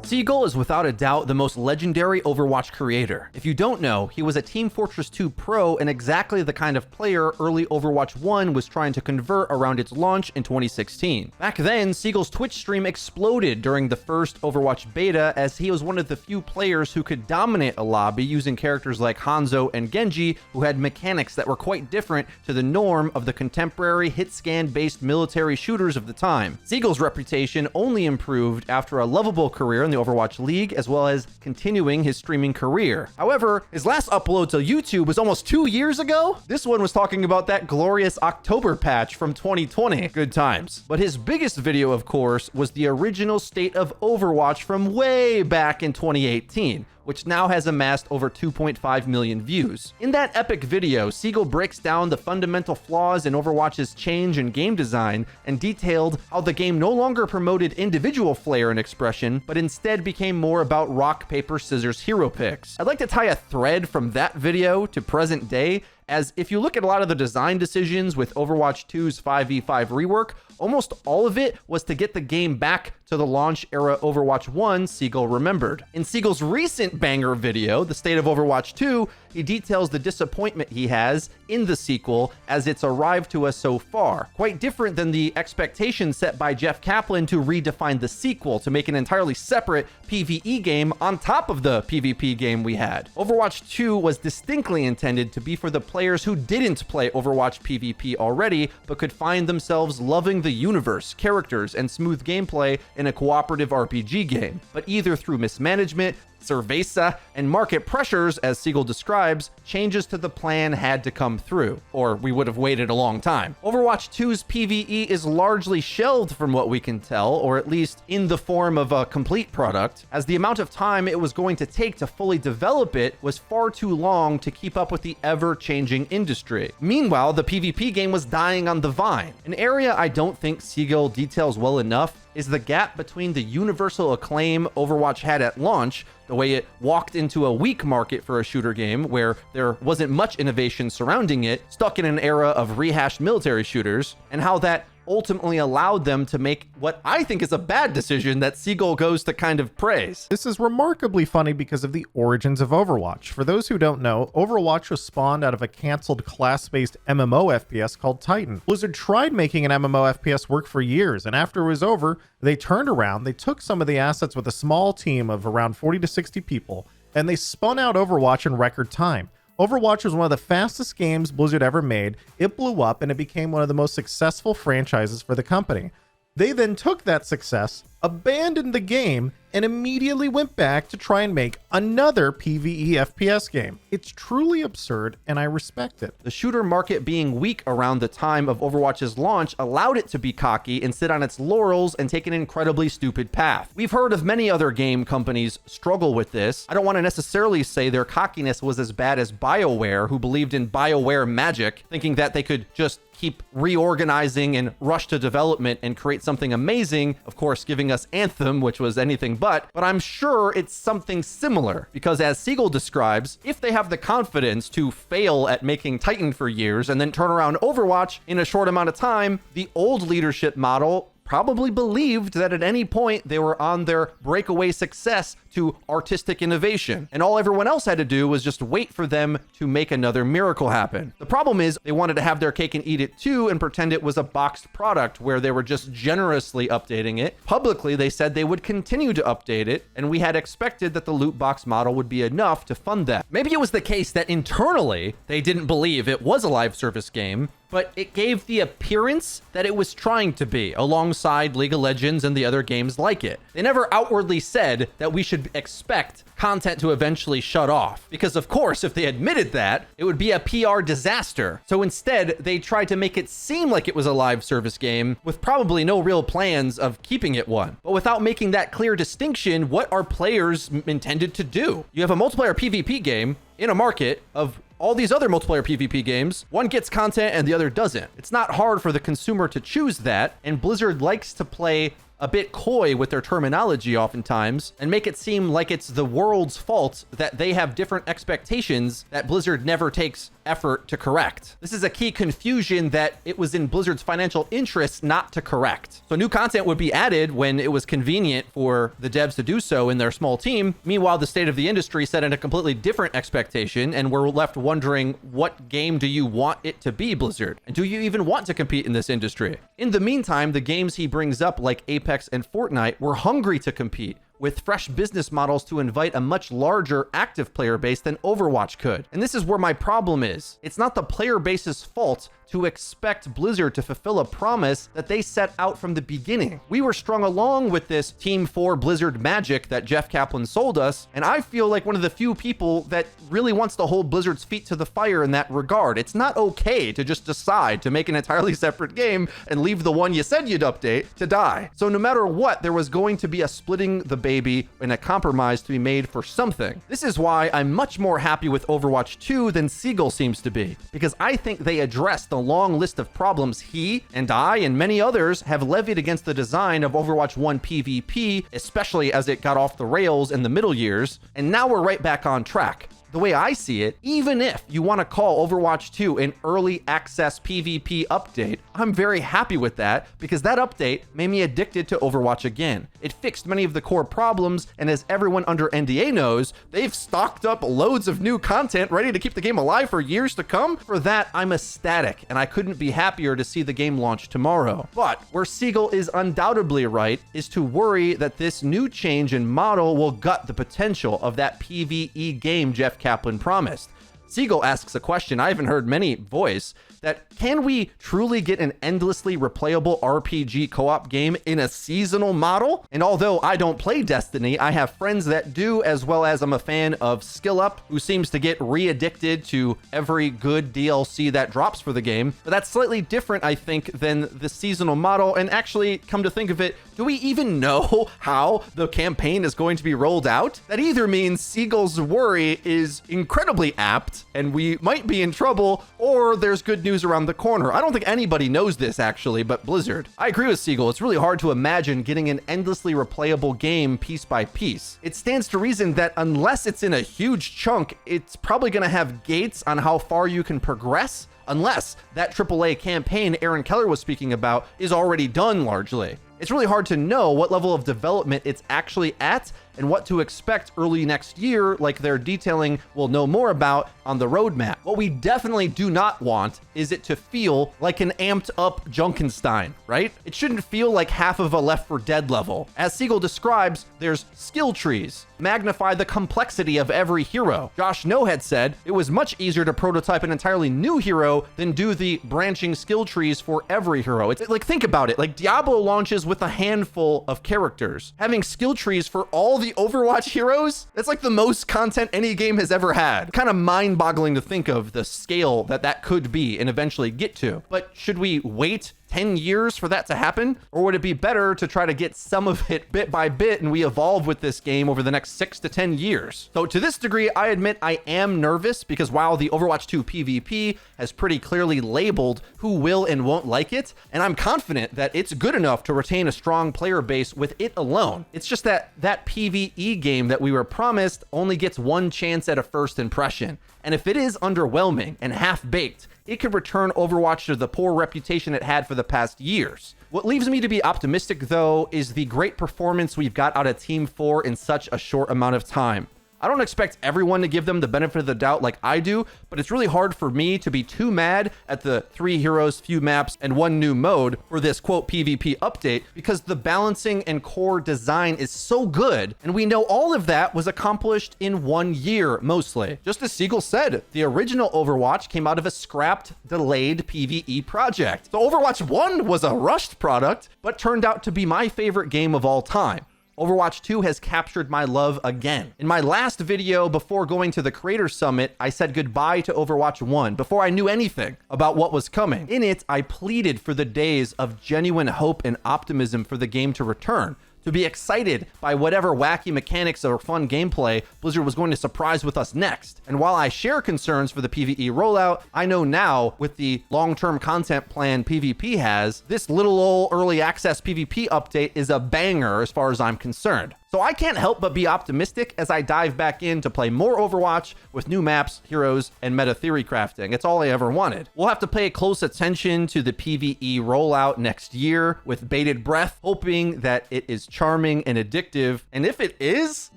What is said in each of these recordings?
Seagull is without a doubt the most legendary Overwatch creator. If you don't know, he was a Team Fortress 2 pro and exactly the kind of player early Overwatch 1 was trying to convert around its launch in 2016. Back then, Seagull's Twitch stream exploded during the first Overwatch beta as he was one of the few players who could dominate a lobby using characters like Hanzo and Genji, who had mechanics that were quite different to the norm of the contemporary hit-scan-based military shooters of the time. Seagull's reputation only improved after a lovable career in the Overwatch League, as well as continuing his streaming career. However, his last upload to YouTube was almost 2 years ago. This one was talking about that glorious October patch from 2020. Good times. But his biggest video, of course, was the original State of Overwatch from way back in 2018. Which now has amassed over 2.5 million views. In that epic video, Seagull breaks down the fundamental flaws in Overwatch's change in game design and detailed how the game no longer promoted individual flair and expression, but instead became more about rock, paper, scissors hero picks. I'd like to tie a thread from that video to present day, as if you look at a lot of the design decisions with Overwatch 2's 5v5 rework, almost all of it was to get the game back to the launch era Overwatch 1 Seagull remembered. In Seagull's recent banger video, The State of Overwatch 2, he details the disappointment he has in the sequel as it's arrived to us so far. Quite different than the expectation set by Jeff Kaplan to redefine the sequel to make an entirely separate PvE game on top of the PvP game we had. Overwatch 2 was distinctly intended to be for the players who didn't play Overwatch PvP already, but could find themselves loving the universe, characters, and smooth gameplay in a cooperative RPG game. But either through mismanagement, cerveza, and market pressures, as Seagull describes, changes to the plan had to come through, or we would have waited a long time. Overwatch 2's PvE is largely shelved from what we can tell, or at least in the form of a complete product, as the amount of time it was going to take to fully develop it was far too long to keep up with the ever-changing industry. Meanwhile, the PvP game was dying on the vine. An area I don't think Seagull details well enough is the gap between the universal acclaim Overwatch had at launch, the way it walked into a weak market for a shooter game where there wasn't much innovation surrounding it, stuck in an era of rehashed military shooters, and how that ultimately allowed them to make what I think is a bad decision that Seagull goes to kind of praise. This is remarkably funny because of the origins of Overwatch. For those who don't know, Overwatch was spawned out of a canceled class-based MMO FPS called Titan. Blizzard tried making an MMO FPS work for years, and after it was over, they turned around, they took some of the assets with a small team of around 40 to 60 people, and they spun out Overwatch in record time. Overwatch was one of the fastest games Blizzard ever made. It blew up and it became one of the most successful franchises for the company. They then took that success, abandoned the game, and immediately went back to try and make another PvE FPS game. It's truly absurd, and I respect it. The shooter market being weak around the time of Overwatch's launch allowed it to be cocky and sit on its laurels and take an incredibly stupid path. We've heard of many other game companies struggle with this. I don't want to necessarily say their cockiness was as bad as BioWare, who believed in BioWare magic, thinking that they could just keep reorganizing and rush to development and create something amazing, of course giving us Anthem, which was anything but I'm sure it's something similar, because as Seagull describes, if they have the confidence to fail at making Titan for years and then turn around Overwatch in a short amount of time, the old leadership model probably believed that at any point they were on their breakaway success to artistic innovation, and all everyone else had to do was just wait for them to make another miracle happen. The problem is they wanted to have their cake and eat it too and pretend it was a boxed product where they were just generously updating it. Publicly, they said they would continue to update it, and we had expected that the loot box model would be enough to fund that. Maybe it was the case that internally they didn't believe it was a live service game, but it gave the appearance that it was trying to be, alongside League of Legends and the other games like it. They never outwardly said that we should expect content to eventually shut off, because of course, if they admitted that, it would be a PR disaster. So instead, they tried to make it seem like it was a live service game, with probably no real plans of keeping it one. But without making that clear distinction, what are players intended to do? You have a multiplayer PvP game in a market of all these other multiplayer PvP games. One gets content and the other doesn't. It's not hard for the consumer to choose that, and Blizzard likes to play a bit coy with their terminology oftentimes and make it seem like it's the world's fault that they have different expectations that Blizzard never takes effort to correct. This is a key confusion that it was in Blizzard's financial interests not to correct. So new content would be added when it was convenient for the devs to do so in their small team. Meanwhile, the state of the industry set in a completely different expectation, and we're left wondering, what game do you want it to be, Blizzard? And do you even want to compete in this industry? In the meantime, the games he brings up like Apex and Fortnite were hungry to compete, with fresh business models to invite a much larger active player base than Overwatch could. And this is where my problem is. It's not the player base's fault to expect Blizzard to fulfill a promise that they set out from the beginning. We were strung along with this Team 4 Blizzard magic that Jeff Kaplan sold us, and I feel like one of the few people that really wants to hold Blizzard's feet to the fire in that regard. It's not okay to just decide to make an entirely separate game and leave the one you said you'd update to die. So no matter what, there was going to be a splitting the baby and a compromise to be made for something. This is why I'm much more happy with Overwatch 2 than Seagull seems to be, because I think they addressed the long list of problems he and I and many others have levied against the design of Overwatch 1 PvP, especially as it got off the rails in the middle years, and now we're right back on track. The way I see it, even if you want to call Overwatch 2 an early access PvP update, I'm very happy with that because that update made me addicted to Overwatch again. It fixed many of the core problems, and as everyone under NDA knows, they've stocked up loads of new content ready to keep the game alive for years to come. For that, I'm ecstatic, and I couldn't be happier to see the game launch tomorrow. But where Seagull is undoubtedly right is to worry that this new change in model will gut the potential of that PvE game Jeff Kaplan promised. Seagull asks a question I haven't heard many voice, that can we truly get an endlessly replayable RPG co-op game in a seasonal model? And although I don't play Destiny, I have friends that do, as well as I'm a fan of Skill Up, who seems to get re-addicted to every good DLC that drops for the game. But that's slightly different, I think, than the seasonal model. And actually, come to think of it, do we even know how the campaign is going to be rolled out? That either means Seagull's worry is incredibly apt and we might be in trouble, or there's good news around the corner. I don't think anybody knows this actually, but Blizzard. I agree with Seagull. It's really hard to imagine getting an endlessly replayable game piece by piece. It stands to reason that unless it's in a huge chunk, it's probably going to have gates on how far you can progress, unless that AAA campaign Aaron Keller was speaking about is already done largely. It's really hard to know what level of development it's actually at and what to expect early next year, like they're detailing we'll know more about on the roadmap. What we definitely do not want is it to feel like an amped up Junkenstein, right? It shouldn't feel like half of a Left 4 Dead level. As Seagull describes, there's skill trees, magnify the complexity of every hero. Josh No had said it was much easier to prototype an entirely new hero than do the branching skill trees for every hero. It's like, think about it, like Diablo launches with a handful of characters. Having skill trees for all the Overwatch heroes, that's like the most content any game has ever had. Kind of mind-boggling to think of the scale that could be and eventually get to. But should we wait 10 years for that to happen? Or would it be better to try to get some of it bit by bit and we evolve with this game over the next 6 to 10 years? So to this degree, I admit I am nervous because while the Overwatch 2 PvP has pretty clearly labeled who will and won't like it, and I'm confident that it's good enough to retain a strong player base with it alone. It's just that PvE game that we were promised only gets one chance at a first impression. And if it is underwhelming and half-baked, it could return Overwatch to the poor reputation it had for the past years. What leaves me to be optimistic, though, is the great performance we've got out of Team 4 in such a short amount of time. I don't expect everyone to give them the benefit of the doubt like I do, but it's really hard for me to be too mad at the 3 heroes, few maps, and 1 new mode for this quote PvP update because the balancing and core design is so good, and we know all of that was accomplished in 1 year mostly. Just as Seagull said, the original Overwatch came out of a scrapped, delayed PvE project. So Overwatch 1 was a rushed product, but turned out to be my favorite game of all time. Overwatch 2 has captured my love again. In my last video before going to the Creator Summit, I said goodbye to Overwatch 1 before I knew anything about what was coming. In it, I pleaded for the days of genuine hope and optimism for the game to return, to be excited by whatever wacky mechanics or fun gameplay Blizzard was going to surprise with us next. And while I share concerns for the PvE rollout, I know now with the long-term content plan PvP has, this little old early access PvP update is a banger as far as I'm concerned. So I can't help but be optimistic as I dive back in to play more Overwatch with new maps, heroes, and meta theory crafting. It's all I ever wanted. We'll have to pay close attention to the PvE rollout next year with bated breath, hoping that it is charming and addictive. And if it is,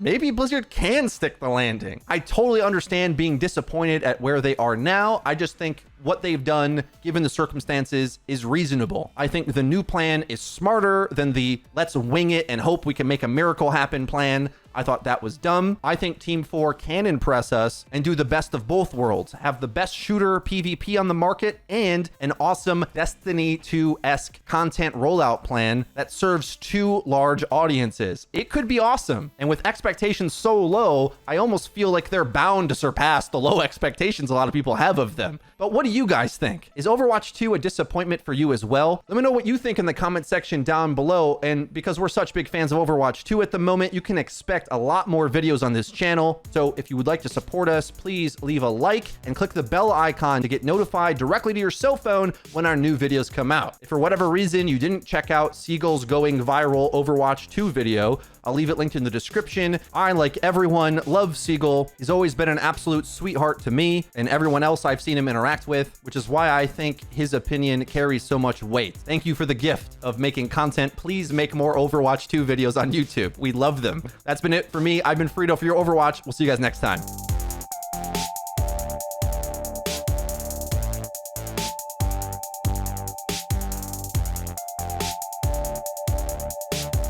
maybe Blizzard can stick the landing. I totally understand being disappointed at where they are now. I just think what they've done, given the circumstances, is reasonable. I think the new plan is smarter than the let's wing it and hope we can make a miracle happen plan. I thought that was dumb. I think Team 4 can impress us and do the best of both worlds, have the best shooter PvP on the market and an awesome Destiny 2-esque content rollout plan that serves two large audiences. It could be awesome. And with expectations so low, I almost feel like they're bound to surpass the low expectations a lot of people have of them. But what do you guys think? Is Overwatch 2 a disappointment for you as well? Let me know what you think in the comment section down below. And because we're such big fans of Overwatch 2 at the moment, you can expect a lot more videos on this channel. So if you would like to support us, please leave a like and click the bell icon to get notified directly to your cell phone when our new videos come out. If for whatever reason you didn't check out Seagull's going viral Overwatch 2 video, I'll leave it linked in the description. I, like everyone, love Seagull. He's always been an absolute sweetheart to me and everyone else I've seen him interact with, which is why I think his opinion carries so much weight. Thank you for the gift of making content. Please make more Overwatch 2 videos on YouTube. We love them. That's been it for me. I've been Frito for your Overwatch. We'll see you guys next time.